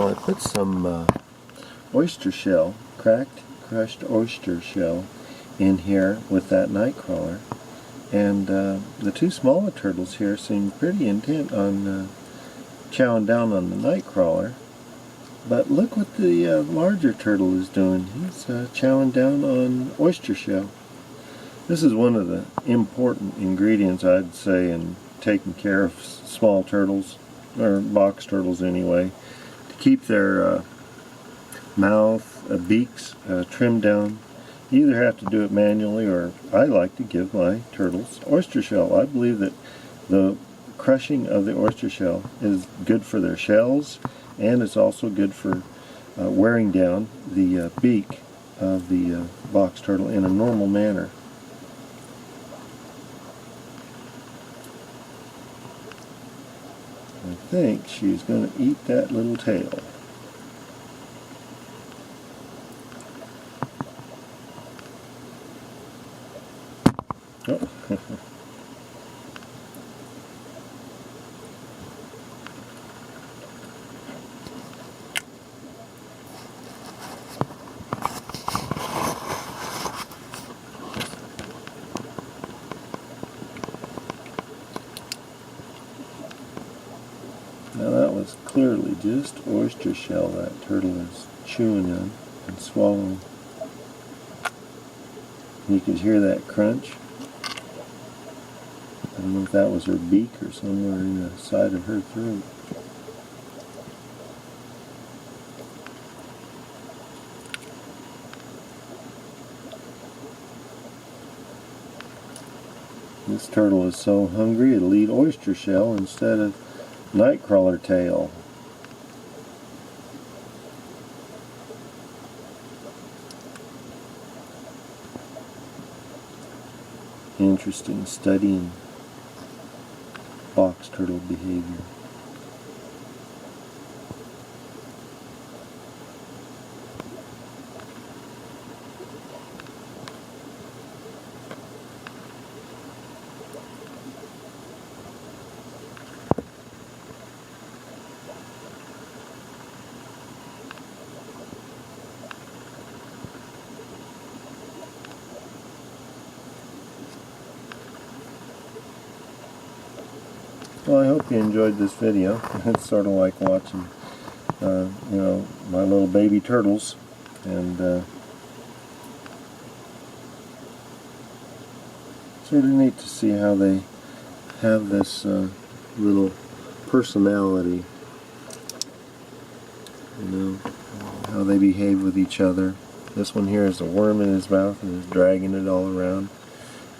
Well, I put some oyster shell, crushed oyster shell, in here with that nightcrawler, and the two smaller turtles here seem pretty intent on chowing down on the nightcrawler. But look what the larger turtle is doing. He's chowing down on oyster shell. This is one of the important ingredients, I'd say, in taking care of small turtles, or box turtles anyway, to keep their mouth, beaks trimmed down. You either have to do it manually, or I like to give my turtles oyster shell. I believe that the crushing of the oyster shell is good for their shells, and it's also good for wearing down the beak of the box turtle in a normal manner. I think she's going to eat that little tail. Oh. Now that was clearly just oyster shell that turtle is chewing on and swallowing. You could hear that crunch. I don't know if that was her beak or somewhere in the side of her throat. This turtle is so hungry it'll eat oyster shell instead of nightcrawler tail. Interesting study in box turtle behavior. Well, I hope you enjoyed this video. It's sort of like watching, my little baby turtles, and sort of neat to see how they have this little personality. How they behave with each other. This one here has a worm in his mouth and is dragging it all around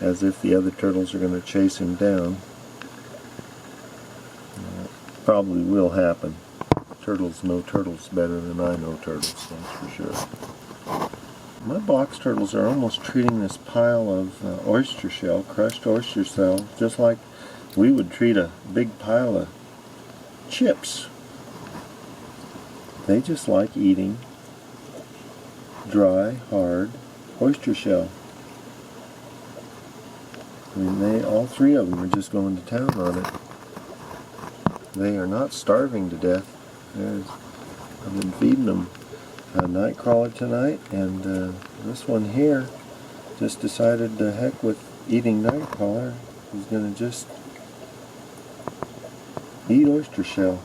as if the other turtles are going to chase him down. Probably will happen. Turtles know turtles better than I know turtles, that's for sure. My box turtles are almost treating this pile of oyster shell, crushed oyster shell, just like we would treat a big pile of chips. They just like eating dry, hard oyster shell. I mean, all three of them are just going to town on it. They are not starving to death. I've been feeding them a nightcrawler tonight, and this one here just decided to heck with eating nightcrawler. He's going to just eat oyster shell.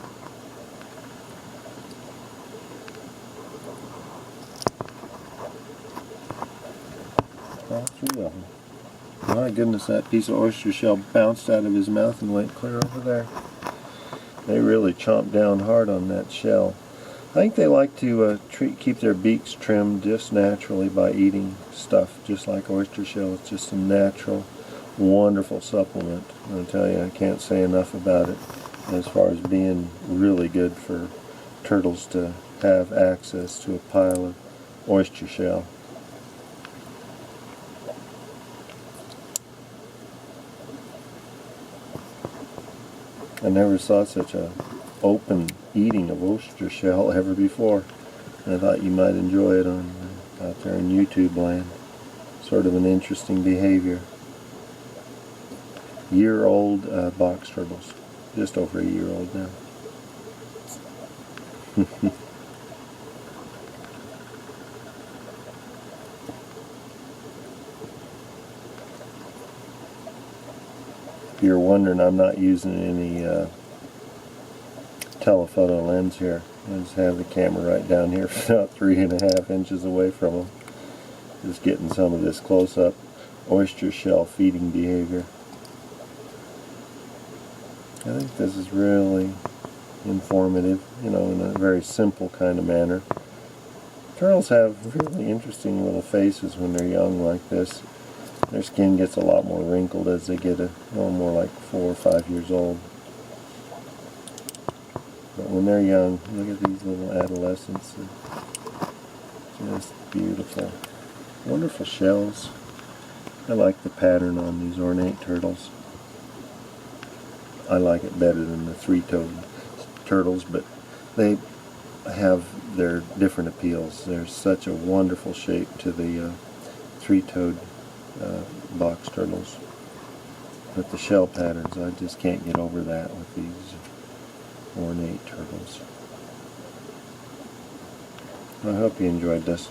All three of them. My goodness, that piece of oyster shell bounced out of his mouth and went clear over there. They really chomp down hard on that shell. I think they like to keep their beaks trimmed just naturally by eating stuff just like oyster shell. It's just a natural, wonderful supplement. I'll tell you, I can't say enough about it as far as being really good for turtles to have access to a pile of oyster shell. I never saw such a open eating of oyster shell ever before. I thought you might enjoy it out there in YouTube land. Sort of an interesting behavior. Year-old box turtles. Just over a year old now. If you're wondering, I'm not using any telephoto lens here. I just have the camera right down here about 3.5 inches away from them. Just getting some of this close-up oyster shell feeding behavior. I think this is really informative, you know, in a very simple kind of manner. Turtles have really interesting little faces when they're young like this. Their skin gets a lot more wrinkled as they get more like 4 or 5 years old. But when they're young, look at these little adolescents. Just beautiful. Wonderful shells. I like the pattern on these ornate turtles. I like it better than the three-toed turtles, but they have their different appeals. There's such a wonderful shape to the three-toed box turtles. But the shell patterns, I just can't get over that with these ornate turtles. I hope you enjoyed this.